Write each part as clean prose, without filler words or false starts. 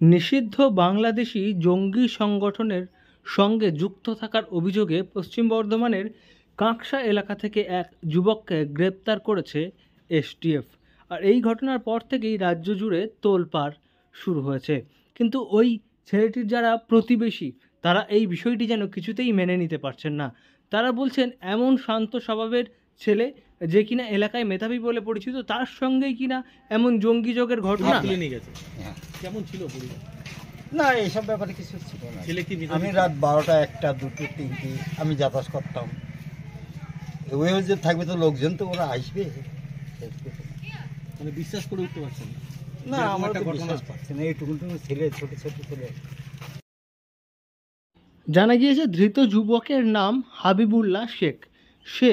নিষিদ্ধ বাংলাদেশি জঙ্গি সংগঠনের সঙ্গে যুক্ত থাকার অভিযোগে পশ্চিম বর্ধমানের কাঁকসা এলাকা থেকে এক যুবককে গ্রেপ্তার করেছে এসটিএফ। আর এই ঘটনার পর থেকেই রাজ্য জুড়ে তোলপাড় শুরু হয়েছে। কিন্তু ওই ছেলেটির যারা প্রতিবেশী তারা এই বিষয়টি যেন কিছুতেই মেনে নিতে পারছেন না। তারা বলছেন এমন শান্ত স্বভাবের ছেলে যে কিনা এলাকায় মেধাবী বলে পরিচিত, তার সঙ্গেই কিনা এমন জঙ্গি যোগের ঘটনা। হ্যাঁ। কেমন ছিল পরিবার? না, এইসব ব্যাপারে কিছু ছিল না। ছেলে কি আমি রাত 12টা 1টা 2টো 3টে আমি যাতায়াত করতাম। ওই যে থাকবে তো লোকজন, তো ওরা আসবে। মানে বিশ্বাস করে উঠতে পারছেন না? না, এরকম আমার একটা তো ঘটনা বিশ্বাস পাচ্ছে না। এইটুকু ছেলে, ছোট ছোট ছেলে। জানা গিয়েছে ধৃত যুবকের নাম হাবিবুল্লাহ শেখ। সে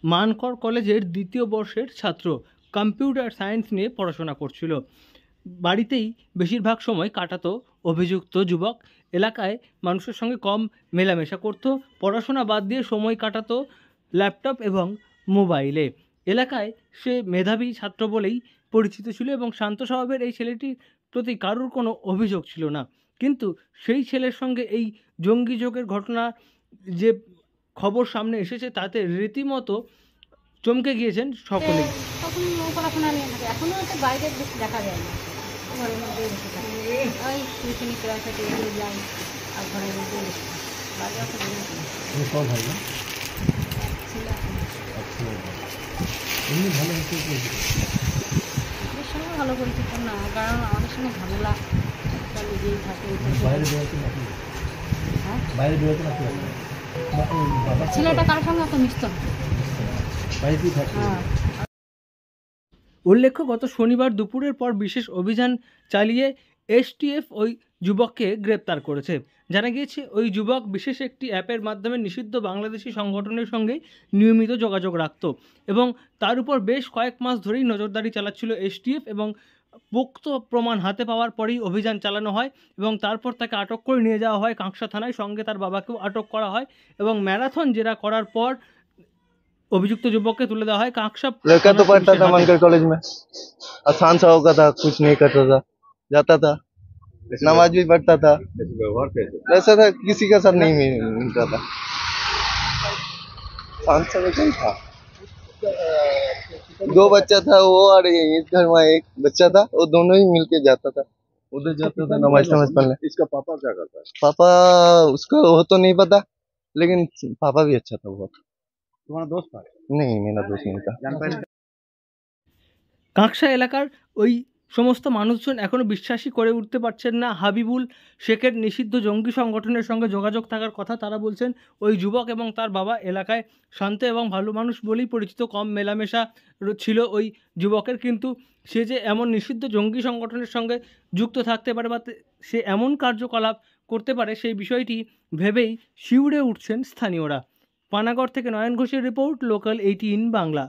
মানকর কলেজের 2য় বর্ষের ছাত্র। কম্পিউটার সায়েন্স নিয়ে পড়াশোনা করছিল। বাড়িতেই বেশিরভাগ সময় কাটাতো অভিযুক্ত যুবক। এলাকায় মানুষের সঙ্গে কম মেলামেশা করত। পড়াশোনা বাদ দিয়ে সময় কাটাতো ল্যাপটপ এবং মোবাইলে। এলাকায় সে মেধাবী ছাত্র বলেই পরিচিত ছিল এবং শান্ত স্বভাবের এই ছেলেটির প্রতি কারোর কোনো অভিযোগ ছিল না। কিন্তু সেই ছেলের সঙ্গে এই জঙ্গি যোগের ঘটনা যে খবর সামনে এসেছে তাতে রীতিমতো চমকে গিয়েছেন সকলেই। তখন পড়াশোনা নিয়ে থাকে, এখনো তো বাইরে বেশি দেখা যায় না, ঘরের মধ্যে বসে থাকে। ওই টিউশনি ক্লাস থেকে এগুলো যাই আর ঘরের মধ্যে বসে থাকে, বাইরে অত বেরোতে না। সব ভাই না? ছিল আচ্ছা, এমনি ভালো হচ্ছে ওদের সঙ্গে ভালো পরিচিত না, কারণ আমাদের সঙ্গে ঝামেলা একটা লেগেই থাকে। বাইরে বেরোতে নাকি? হ্যাঁ, বাইরে বেরোতে নাকি? ছেলেটা কারোর সঙ্গে অত মিশত না। বাড়িতেই থাকে। হ্যাঁ। উল্লেখ্য, গত শনিবার দুপুরের পর বিশেষ অভিযান চালিয়ে এসটিএফ ওই যুবককে গ্রেপ্তার করেছে। জানা গিয়েছে ওই যুবক বিশেষ একটি অ্যাপের মাধ্যমে নিষিদ্ধ বাংলাদেশি সংগঠনের সঙ্গে নিয়মিত যোগাযোগ রাখত এবং তার উপর বেশ কয়েক মাস ধরেই নজরদারি চালাচ্ছিল এসটিএফ এবং পোক্ত প্রমাণ হাতে পাওয়ার পরেই অভিযান চালানো হয় এবং তারপর তাকে আটক করে নিয়ে যাওয়া হয় কাঁকসা থানায়। সঙ্গে তার বাবাকেও আটক করা হয় এবং ম্যারাথন জেরা করার পর অভিযুক্ত যুবককে তুলে দেওয়া হয় কাঁকসা। लड़का तो पढ़ता था मनकर कॉलेज में, आसान सा होगा था, कुछ नहीं करता था, जाता था, नमाज भी पढ़ता था, वैसा था, किसी का साथ नहीं मिलता था, शांत सा वैसा ही था। 2 बच्चा था वो, और इस घर में एक बच्चा था, वो दोनों ही मिलके जाता था, उधर जाता था नमाज पढ़ने। इसका पापा क्या करता है? पापा उसका वो तो नहीं पता, लेकिन पापा भी अच्छा था बहुत। तुम्हारा दोस्त था? नहीं, मेरा दोस्त नहीं था। কাঁকসা এলাকার ওই সমস্ত মানুষজন এখনও বিশ্বাসই করে উঠতে পারছেন না হাবিবুল শেখের নিষিদ্ধ জঙ্গি সংগঠনের সঙ্গে যোগাযোগ থাকার কথা। তারা বলছেন ওই যুবক এবং তার বাবা এলাকায় শান্ত এবং ভালো মানুষ বলেই পরিচিত, কম মেলামেশা ছিল ওই যুবকের। কিন্তু সে যে এমন নিষিদ্ধ জঙ্গি সংগঠনের সঙ্গে যুক্ত থাকতে পারে বা সে এমন কার্যকলাপ করতে পারে সেই বিষয়টি ভেবেই শিউরে উঠছেন স্থানীয়রা। পানাগড় থেকে নয়ন ঘোষের রিপোর্ট, লোকাল 18 বাংলা।